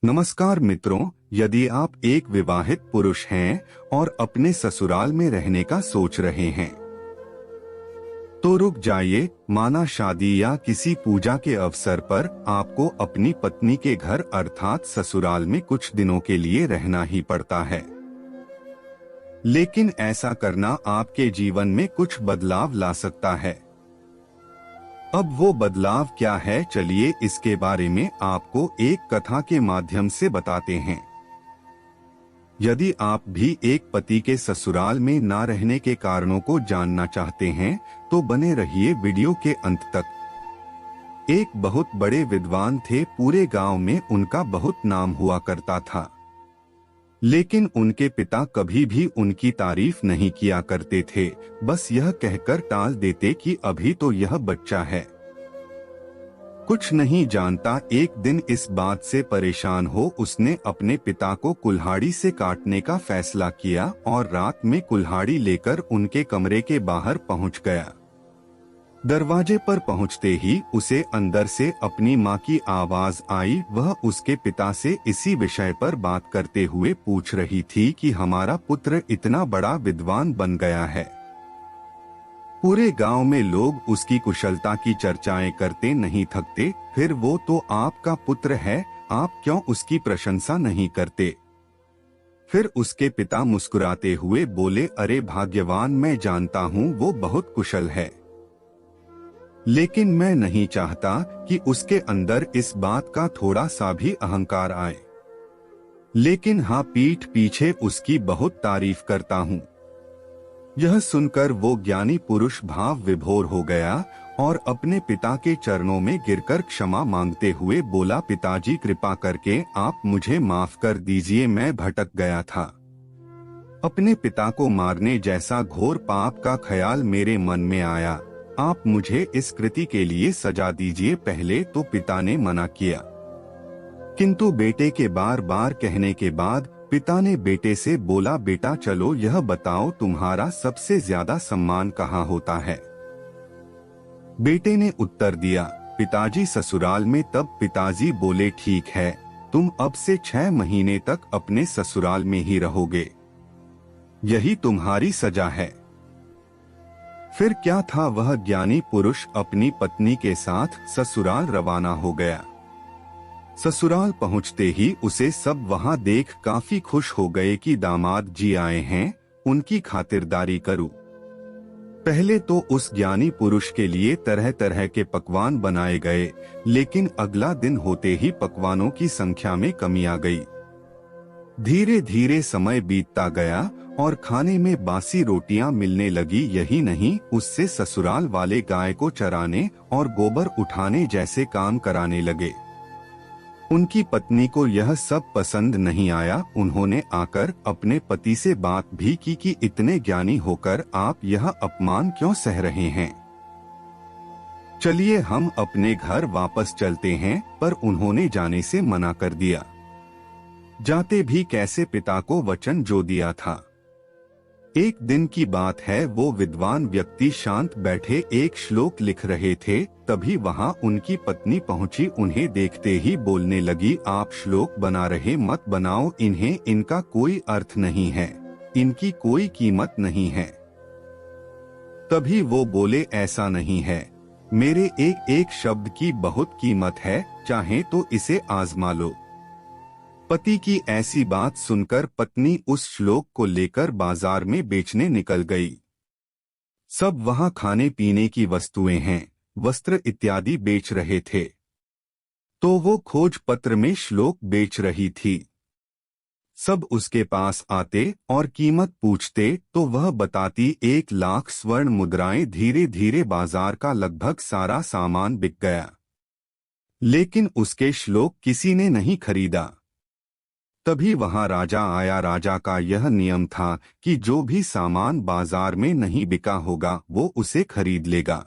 नमस्कार मित्रों, यदि आप एक विवाहित पुरुष हैं और अपने ससुराल में रहने का सोच रहे हैं तो रुक जाइए। माना शादी या किसी पूजा के अवसर पर आपको अपनी पत्नी के घर अर्थात ससुराल में कुछ दिनों के लिए रहना ही पड़ता है। लेकिन ऐसा करना आपके जीवन में कुछ बदलाव ला सकता है। अब वो बदलाव क्या है, चलिए इसके बारे में आपको एक कथा के माध्यम से बताते हैं। यदि आप भी एक पति के ससुराल में ना रहने के कारणों को जानना चाहते हैं तो बने रहिए वीडियो के अंत तक। एक बहुत बड़े विद्वान थे, पूरे गांव में उनका बहुत नाम हुआ करता था। लेकिन उनके पिता कभी भी उनकी तारीफ नहीं किया करते थे, बस यह कहकर टाल देते कि अभी तो यह बच्चा है, कुछ नहीं जानता। एक दिन इस बात से परेशान हो उसने अपने पिता को कुल्हाड़ी से काटने का फैसला किया और रात में कुल्हाड़ी लेकर उनके कमरे के बाहर पहुंच गया। दरवाजे पर पहुंचते ही उसे अंदर से अपनी मां की आवाज आई। वह उसके पिता से इसी विषय पर बात करते हुए पूछ रही थी कि हमारा पुत्र इतना बड़ा विद्वान बन गया है। पूरे गांव में लोग उसकी कुशलता की चर्चाएं करते नहीं थकते। फिर वो तो आपका पुत्र है, आप क्यों उसकी प्रशंसा नहीं करते? फिर उसके पिता मुस्कुराते हुए बोले, अरे भाग्यवान, मैं जानता हूँ वो बहुत कुशल है, लेकिन मैं नहीं चाहता कि उसके अंदर इस बात का थोड़ा सा भी अहंकार आए। लेकिन हाँ, पीठ पीछे उसकी बहुत तारीफ करता हूँ। यह सुनकर वो ज्ञानी पुरुष भाव विभोर हो गया और अपने पिता के चरणों में गिरकर क्षमा मांगते हुए बोला, पिताजी कृपा करके आप मुझे माफ कर दीजिए, मैं भटक गया था। अपने पिता को मारने जैसा घोर पाप का ख्याल मेरे मन में आया। आप मुझे इस कृति के लिए सजा दीजिए। पहले तो पिता ने मना किया, किंतु बेटे के बार बार कहने के बाद पिता ने बेटे से बोला, बेटा चलो यह बताओ तुम्हारा सबसे ज्यादा सम्मान कहाँ होता है? बेटे ने उत्तर दिया, पिताजी ससुराल में। तब पिताजी बोले, ठीक है, तुम अब से 6 महीने तक अपने ससुराल में ही रहोगे, यही तुम्हारी सजा है। फिर क्या था, वह ज्ञानी पुरुष अपनी पत्नी के साथ ससुराल रवाना हो गया। ससुराल पहुंचते ही उसे सब वहां देख काफी खुश हो गए कि दामाद जी आए हैं, उनकी खातिरदारी करूं। पहले तो उस ज्ञानी पुरुष के लिए तरह तरह के पकवान बनाए गए, लेकिन अगला दिन होते ही पकवानों की संख्या में कमी आ गई। धीरे धीरे समय बीतता गया और खाने में बासी रोटियां मिलने लगी। यही नहीं, उससे ससुराल वाले गाय को चराने और गोबर उठाने जैसे काम कराने लगे। उनकी पत्नी को यह सब पसंद नहीं आया। उन्होंने आकर अपने पति से बात भी की कि इतने ज्ञानी होकर आप यह अपमान क्यों सह रहे हैं? चलिए हम अपने घर वापस चलते हैं। पर उन्होंने जाने से मना कर दिया। जाते भी कैसे, पिता को वचन जो दिया था। एक दिन की बात है, वो विद्वान व्यक्ति शांत बैठे एक श्लोक लिख रहे थे। तभी वहां उनकी पत्नी पहुंची। उन्हें देखते ही बोलने लगी, आप श्लोक बना रहे मत बनाओ, इन्हें इनका कोई अर्थ नहीं है, इनकी कोई कीमत नहीं है। तभी वो बोले, ऐसा नहीं है, मेरे एक एक शब्द की बहुत कीमत है, चाहे तो इसे आजमा लो। पति की ऐसी बात सुनकर पत्नी उस श्लोक को लेकर बाजार में बेचने निकल गई। सब वहां खाने पीने की वस्तुएं हैं, वस्त्र इत्यादि बेच रहे थे, तो वो खोज पत्र में श्लोक बेच रही थी। सब उसके पास आते और कीमत पूछते तो वह बताती 1 लाख स्वर्ण मुद्राएं। धीरे धीरे बाजार का लगभग सारा सामान बिक गया, लेकिन उसके श्लोक किसी ने नहीं खरीदा। तभी वहां राजा आया। राजा का यह नियम था कि जो भी सामान बाजार में नहीं बिका होगा वो उसे खरीद लेगा।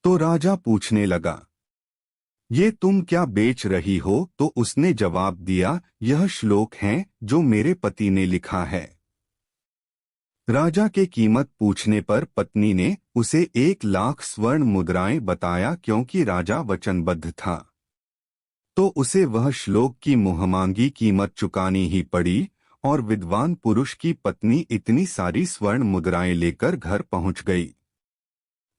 तो राजा पूछने लगा, ये तुम क्या बेच रही हो? तो उसने जवाब दिया, यह श्लोक हैं जो मेरे पति ने लिखा है। राजा के कीमत पूछने पर पत्नी ने उसे 1 लाख स्वर्ण मुद्राएं बताया, क्योंकि राजा वचनबद्ध था। तो उसे वह श्लोक की मुहमांगी कीमत चुकानी ही पड़ी और विद्वान पुरुष की पत्नी इतनी सारी स्वर्ण मुद्राएं लेकर घर पहुंच गई।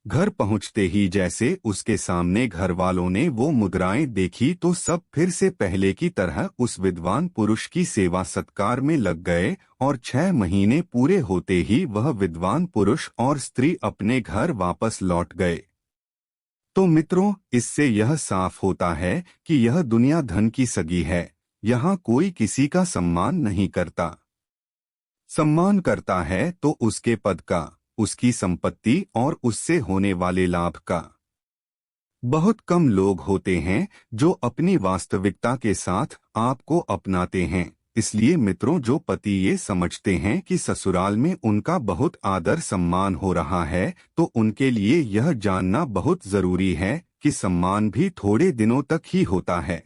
घर पहुंचते ही जैसे उसके सामने घर वालों ने वो मुद्राएं देखी तो सब फिर से पहले की तरह उस विद्वान पुरुष की सेवा सत्कार में लग गए और 6 महीने पूरे होते ही वह विद्वान पुरुष और स्त्री अपने घर वापस लौट गए। तो मित्रों, इससे यह साफ होता है कि यह दुनिया धन की सगी है। यहाँ कोई किसी का सम्मान नहीं करता। सम्मान करता है तो उसके पद का, उसकी संपत्ति और उससे होने वाले लाभ का। बहुत कम लोग होते हैं जो अपनी वास्तविकता के साथ आपको अपनाते हैं। इसलिए मित्रों, जो पति ये समझते हैं कि ससुराल में उनका बहुत आदर सम्मान हो रहा है, तो उनके लिए यह जानना बहुत जरूरी है कि सम्मान भी थोड़े दिनों तक ही होता है।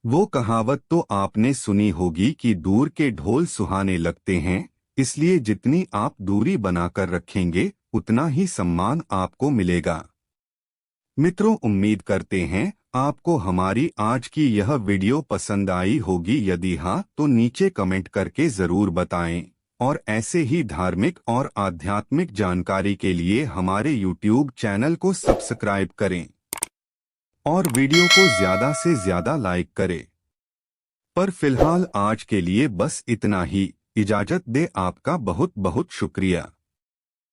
वो कहावत तो आपने सुनी होगी कि दूर के ढोल सुहाने लगते हैं, इसलिए जितनी आप दूरी बनाकर रखेंगे उतना ही सम्मान आपको मिलेगा। मित्रों, उम्मीद करते हैं आपको हमारी आज की यह वीडियो पसंद आई होगी। यदि हाँ, तो नीचे कमेंट करके जरूर बताएं और ऐसे ही धार्मिक और आध्यात्मिक जानकारी के लिए हमारे YouTube चैनल को सब्सक्राइब करें और वीडियो को ज्यादा से ज्यादा लाइक करें। पर फिलहाल आज के लिए बस इतना ही। इजाजत दे। आपका बहुत बहुत शुक्रिया।